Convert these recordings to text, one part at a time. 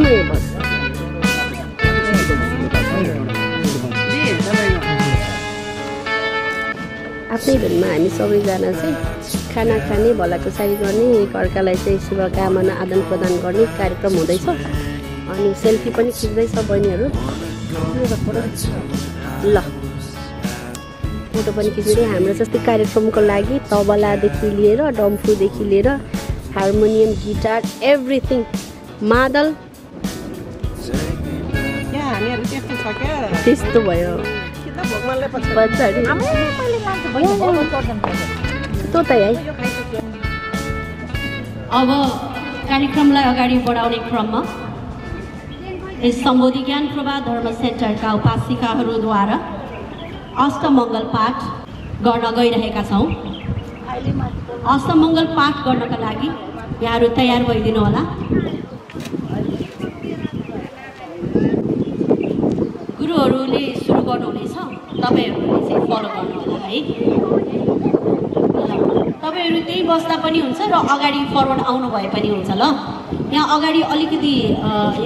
सानोमै हो बस। आफ्नै भेनमा हामी सबैजना चाहिँ खाना खाने, भलाकुसारी गर्ने, एकअर्कालाई चाहिँ शुभकामना आदान प्रदान गर्ने कार्यक्रम हुँदैछ। अनि सेल्फी पनि खिच्दैछ बहिनीहरू। ल फोटो पनि खिच्दै हाम्रो जस्तै कार्यक्रमको लागि तबलादेखि लिएर डम्फुदेखि लिएर हार्मोनियम, गिटार, एभ्रिथिङ, मादल त्यस्तो भयो। अब कार्यक्रमलाई अगाडि बढाउने क्रममा यस सम्बोधि ज्ञान प्रभा धर्म सेन्टरका उपासिकाहरूद्वारा अष्टमङ्गल पाठ गर्न गइरहेका छौँ। अष्टमङ्गल पाठ गर्नका लागि यहाँहरू तयार भइदिनु होला। गुरुहरूले सुरु गर्नुहुनेछ, तपाईँहरूले चाहिँ फलो गर्नुहोला है। तपाईँहरू त्यही बस्दा पनि हुन्छ र अगाडि फरवर्ड आउनु भए पनि हुन्छ। ल यहाँ अगाडि अलिकति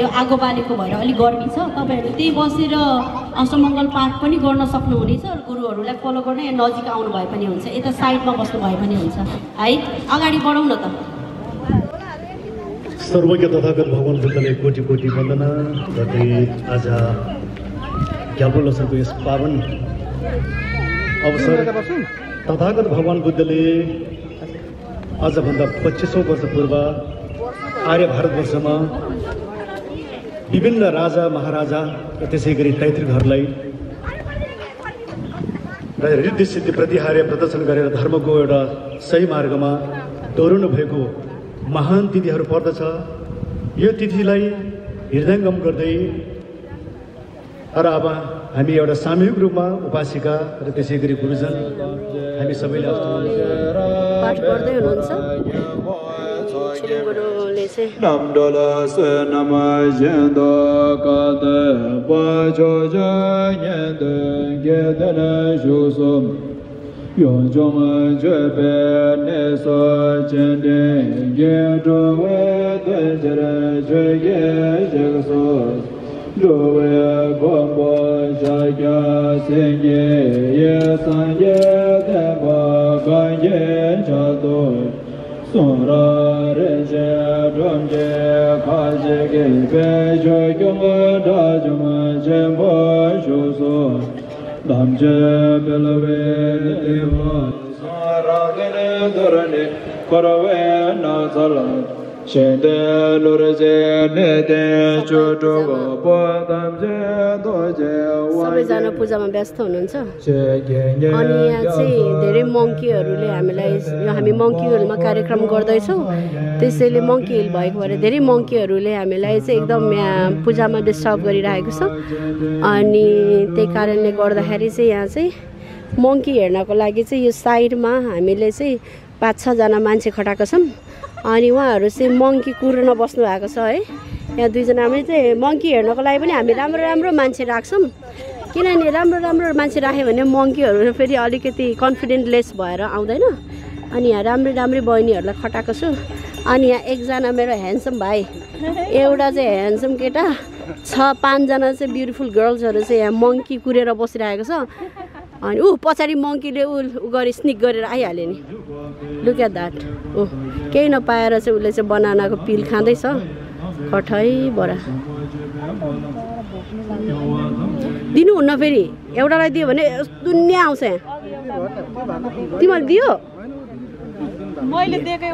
यो आगो बालेको भएर अलिक गर्मी छ, तपाईँहरू त्यही बसेर अष्टमङ्गल पाठ पनि गर्न सक्नुहुनेछ। गुरुहरूलाई फलो गर्न यहाँ नजिक आउनु भए पनि हुन्छ, यता साइडमा बस्नु भए पनि हुन्छ है। अगाडि बढौँ न त। सर्वज्ञ तथागत भगवान बुद्धले कोटि कोटि वन्दना गर्दै आज ग्याल्पो लोसारको यस पावन अवसर तथागत भगवान बुद्धले आजभन्दा 2500 वर्ष पूर्व आर्य भारतवर्षमा विभिन्न राजा महाराजा र त्यसै गरी तैत्रिकहरूलाई रिद्धि सिद्धि प्रतिहार्य प्रदर्शन गरेर धर्मको एउटा सही मार्गमा दोहोऱ्याउनु भएको महान तिथिहरू पर्दछ। यो तिथिलाई हृदयङ्गम गर्दै र अब हामी एउटा सामूहिक रूपमा उपासिका र त्यसै गरी गुरुजन हामी सबैले पाठ गर्दै हुनुहुन्छ। गुरुले चाहिँ सबैजना पूजामा व्यस्त हुनुहुन्छ। अनि यहाँ चाहिँ धेरै मङ्कीहरूले हामीलाई, यो हामी मङ्की हिलमा कार्यक्रम गर्दैछौँ, त्यसैले मङ्की हिल भएको भएर धेरै मङ्कीहरूले हामीलाई चाहिँ एकदम यहाँ पूजामा डिस्टर्ब गरिरहेको छ। अनि त्यही कारणले गर्दाखेरि चाहिँ यहाँ चाहिँ मङ्की हेर्नको लागि चाहिँ यो साइडमा हामीले चाहिँ 5-6 जना मान्छे खटाएको छौँ। अनि उहाँहरू चाहिँ मङ्की कुर्न बस्नु भएको छ है। यहाँ 2 जना हामी चाहिँ मङ्की हेर्नको लागि पनि हामी राम्रो राम्रो मान्छे राख्छौँ, किनभने राम्रो राम्रो मान्छे राख्यो भने मङ्कीहरू फेरि अलिकति कन्फिडेन्ट लेस भएर आउँदैन। अनि यहाँ राम्रै राम्रै बहिनीहरूलाई खटाएको छु। अनि यहाँ एकजना मेरो ह्यान्डसम भाइ, एउटा चाहिँ ह्यान्डसम केटा छ, 5 जना चाहिँ ब्युटिफुल गर्ल्सहरू चाहिँ यहाँ मङ्की कुरेर बसिरहेको छ। अनि पछाडि मङ्कीले ऊ गरी स्निक गरेर आइहाल्यो नि। Look at that. केही नपाएर चाहिँ उसले चाहिँ बनानाको पिल खाँदैछ कठै बडा। दिनुहुन्न फेरि, एउटालाई दियो भने दुनियाँ आउँछ यहाँ। तिमीले दियो? मैले दिएको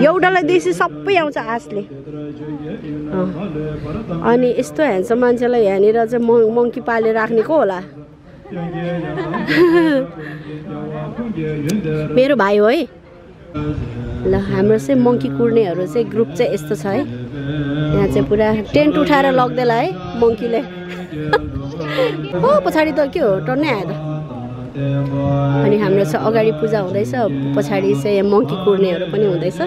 एउटालाई दिएपछि सबै आउँछ आशले। अनि यस्तो ह्यान्डसम मान्छेलाई यहाँनिर चाहिँ मङ्की पालेर राख्ने को होला? मेरो भाइ हो है। ल हाम्रो चाहिँ मङ्की कुर्नेहरू चाहिँ ग्रुप चाहिँ यस्तो छ है। यहाँ चाहिँ पुरा टेन्ट उठाएर लग्दैला है मङ्कीले। पछाडि त के हो, टन्नै आयो त। अनि हाम्रो चाहिँ अगाडि पूजा हुँदैछ, पछाडि चाहिँ मङ्की कुर्नेहरू पनि हुँदैछ।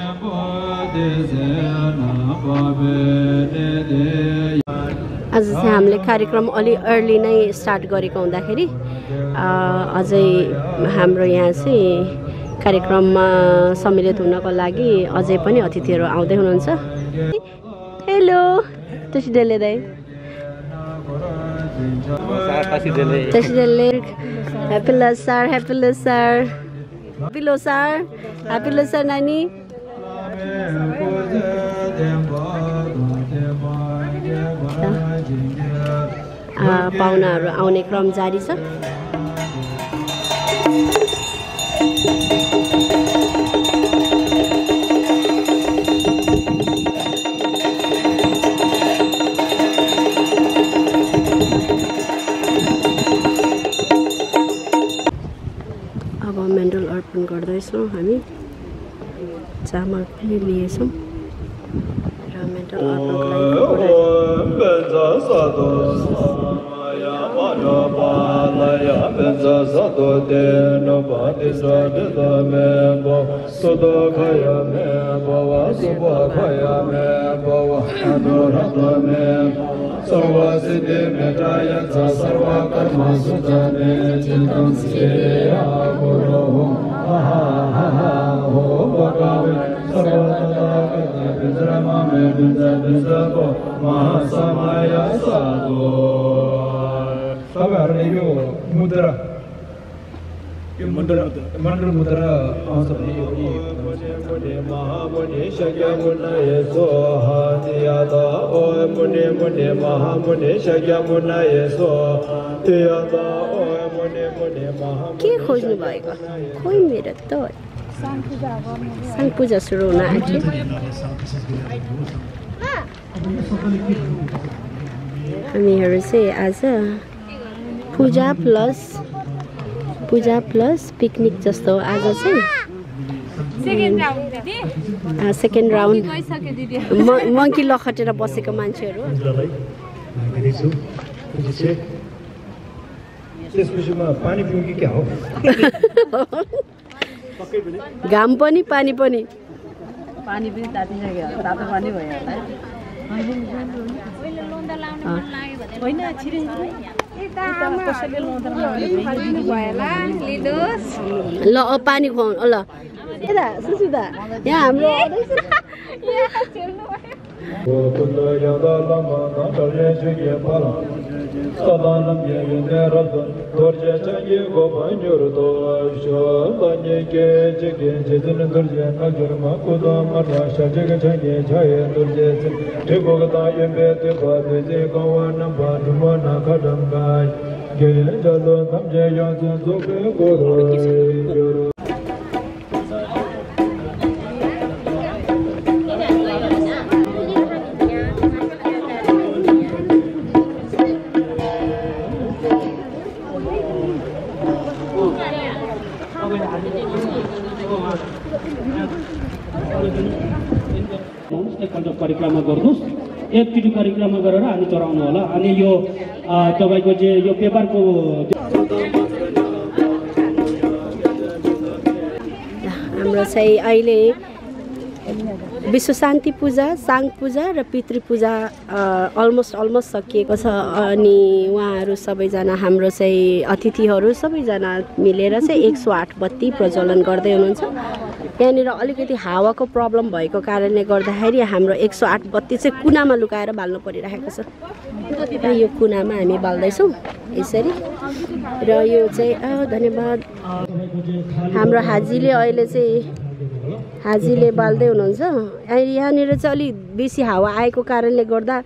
आज चाहिँ हामीले कार्यक्रम अलि अर्ली नै स्टार्ट गरेको हुँदाखेरि अझै हाम्रो यहाँ चाहिँ कार्यक्रममा सम्मिलित हुनको लागि अझै पनि अतिथिहरू आउँदै हुनुहुन्छ। Hello Tashidele dai. Tashidele. Happy Lasar, Happy Lasar. Happy Lasar, Happy Lasar Nani. पाहुनाहरू आउने क्रम जारी छ। अब मेन्डल अर्पण गर्दैछौँ हामी। चामल पनि लिएछौँ र मेन्डल अर्पणको लागि मुद्रा यो मण्डल मुद्रा आउँछ भने यो महामुनि शक्यमुनय सोहादियादा ओ मुनि मुनि महामुनि शक्यमुनय सोहादियादा ओ मुनि मुनि महामुनि के खोज्नु भएको खोइ मेरो त सांग पूजा सुरु हुन आँट्यो। हामीहरू चाहिँ आज पूजा प्लस पिकनिक जस्तो आज चाहिँ सेकेन्ड राउन्ड मङ्की लखटेर बसेको मान्छेहरू पानी पिउँ कि क्या हो घाम पनि पानी पनि पानी पनि तातिसक्यो तातो पानी भयो होइन ल पानी खुवाउनु ल यता सुसिदा यहाँ हाम्रो परिक्रमा गर्नुस् एकचोटि परिक्रमा गरेर हामी चढाउनु होला। अनि यो तपाईको चाहिँ यो पेपरको हाम्रो चाहिँ अहिले विश्व शान्ति पूजा, साङ पूजा र पितृ पूजा अलमोस्ट सकिएको छ। अनि उहाँहरू सबैजना हाम्रो चाहिँ अतिथिहरू सबैजना मिलेर चाहिँ 108 बत्ती प्रज्वलन गर्दै हुनुहुन्छ। यहाँनिर अलिकति हावाको प्रब्लम भएको कारणले गर्दाखेरि हाम्रो 108 बत्ती चाहिँ कुनामा लुकाएर बाल्नु परिरहेको छ। र यो कुनामा हामी बाल्दैछौँ यसरी। र यो चाहिँ धन्यवाद हाम्रो हाजीले अहिले चाहिँ हाजीले बाल्दै हुनुहुन्छ। यहाँनिर चाहिँ अलि बेसी हावा आएको कारणले गर्दा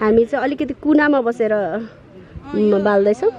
हामी चाहिँ अलिकति कुनामा बसेर बाल्दैछौँ।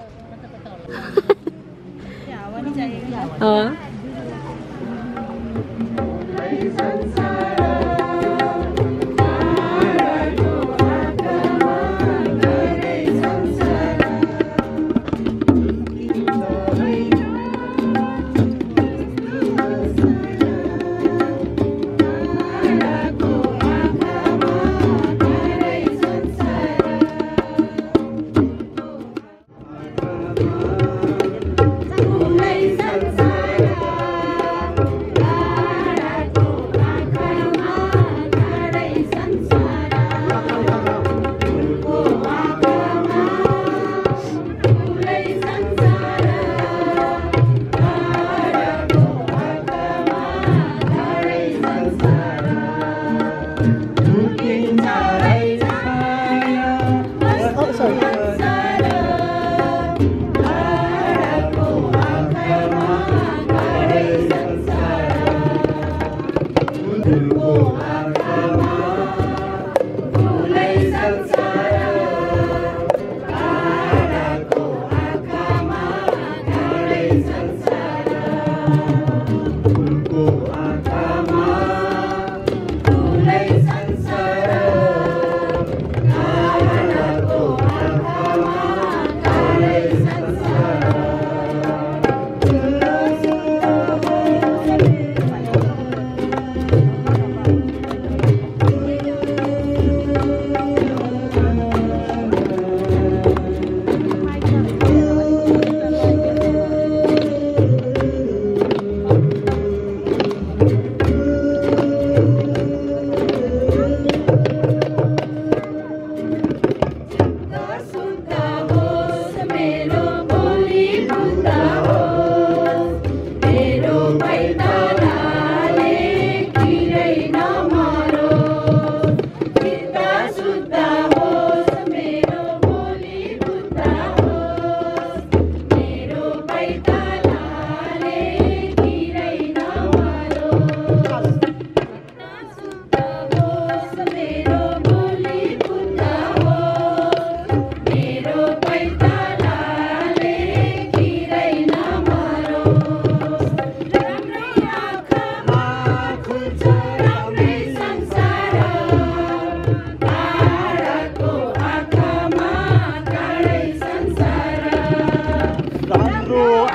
Sansa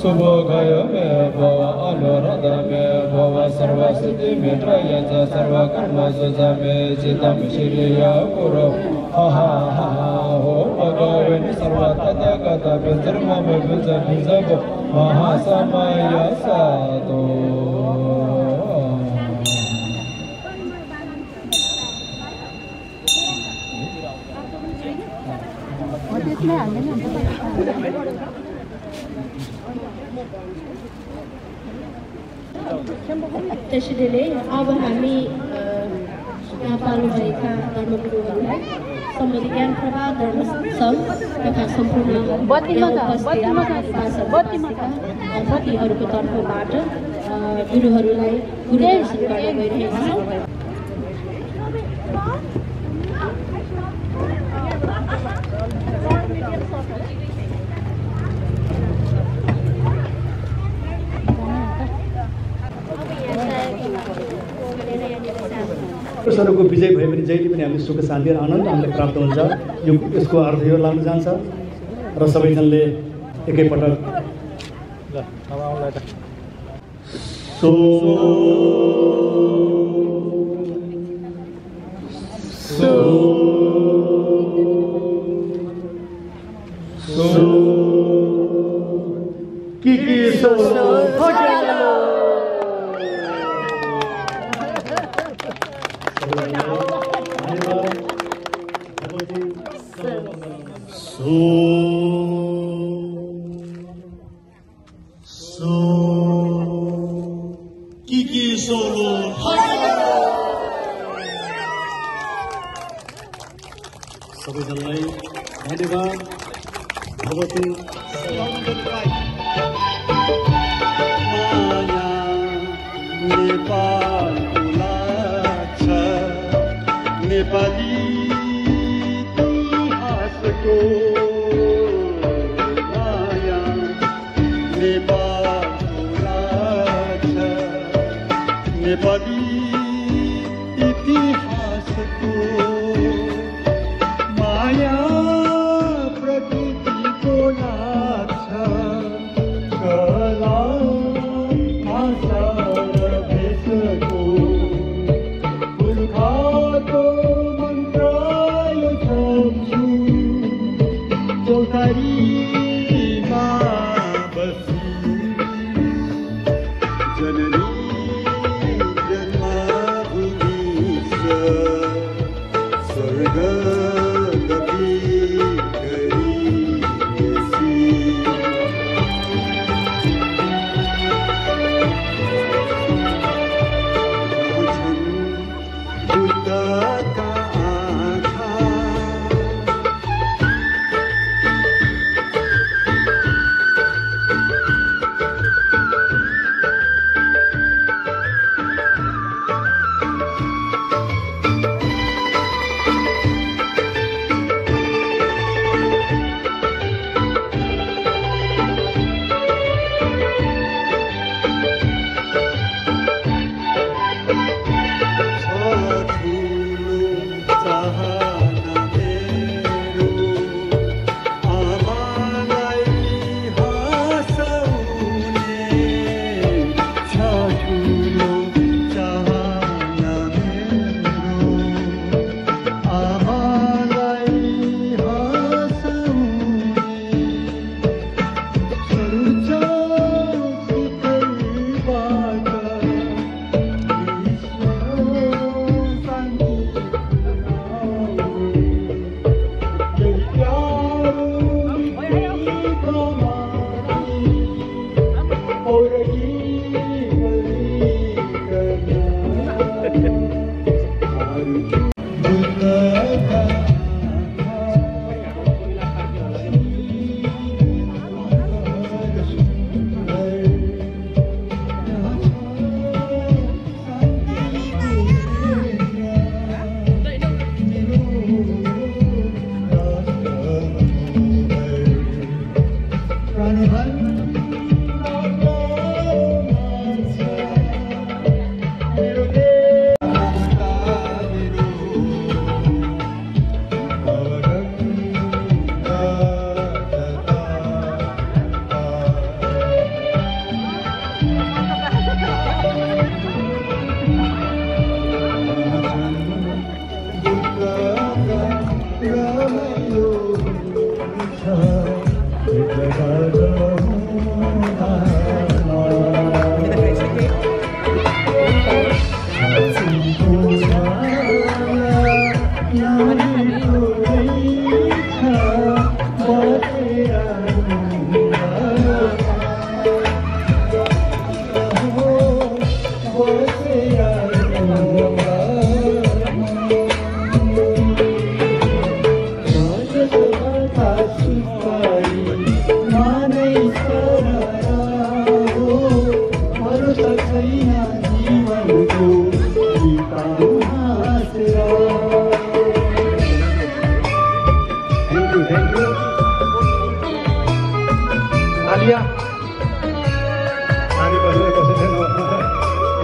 सुभोगय मे भव अनुराध मे भव सर्वसिद्धि मे त्रय च सर्वकर्मसु च मे चित्तं श्रिय कुरु हा हा हा हो भगवन् सर्वतथागत धर्म मे भुज भुज महासमय साधु त्यसैले अब हामी यहाँ पाल्नुभएका धर्मगुरुहरूलाई सम्बन्धी ज्ञान प्रवाह धर्म सङ्घ तथा सम्पूर्ण साथीहरूको तर्फबाट गुरुहरूलाई गुरुदर्शन गर्न गइरहेका छौँ। पुरुषहरूको विजय भए पनि जहिले पनि हामीले सुख शान्ति र आनन्द हामीलाई प्राप्त हुन्छ। यो यसको अर्थ यो लाग्न जान्छ र सबैजनाले एकैपटक सबैजनालाई धन्यवाद। भगवती नेपाली इतिहासको माया नेपालको लाग्छ नेपाली इतिहासको माया प्रकृतिको लाग्छ कला भाषा र भेषको पुर्खाको मन्त्र यो सम्झु चौतारीमा बसी जननी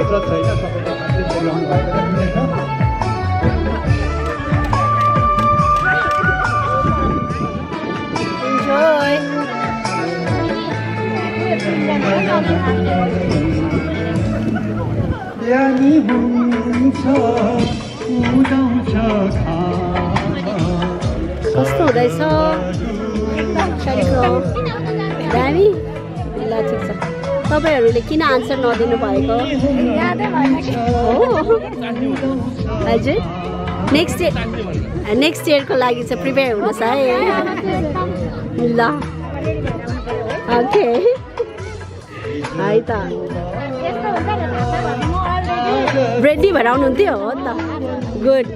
भित्र छैन सबैले हातले बोलाउनु भएको देखिनेछ यानी हुन्छ उदाउँछ कस्तो हुँदैछ दामी ल ठिक छ तपाईँहरूले किन आन्सर नदिनु भएको हो हजुर नेक्स्ट इयरको लागि चाहिँ प्रिपेयर हुनुहोस् है ल ओके है त रेडी भएर आउनुहुन्थ्यो हो त गुड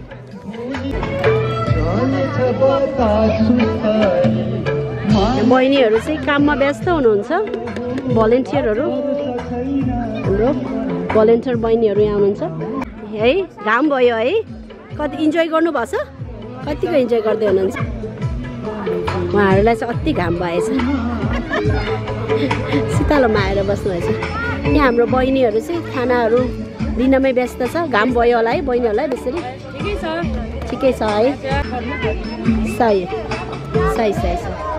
बहिनीहरू चाहिँ काममा व्यस्त हुनुहुन्छ भलेन्टियरहरू हाम्रो भलेन्टियर बहिनीहरू यहाँ हुनुहुन्छ है घाम भयो है कति इन्जोय गर्नुभएको छ कतिको इन्जोय गर्दै हुनुहुन्छ उहाँहरूलाई चाहिँ अति घाम भएछ शीतलोमा आएर बस्नुभएछ यहाँ हाम्रो बहिनीहरू चाहिँ खानाहरू दिनमै व्यस्त छ घाम भयो होला है बहिनीहरूलाई बेसरी ठिकै छ है सही सही सही सही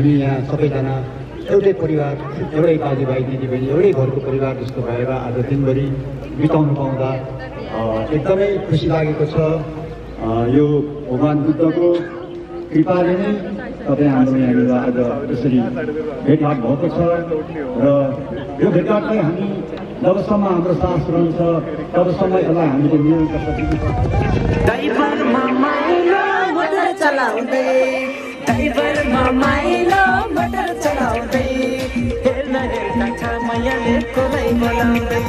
हामी यहाँ सबैजना एउटै परिवार, एउटै दाजुभाइ दिदीबहिनी, एउटै घरको परिवार जस्तो भएर आज दिनभरि बिताउनु पाउँदा एकदमै खुसी लागेको छ। यो भगवान् बुद्धको कृपाले नै तपाईँ हाम्रो यहाँनिर आज यसरी भेटघाट भएको छ र यो भेटघाटलाई हामी जबसम्म हाम्रो सास रहन्छ तबसम्म यसलाई हामीले निरन्तरता दिनु पर्छ। ड्राइभरमा माइलो मोटर चलाउँदै हेर्न हेर्न छ मायाले कोलाई बोलाउँदै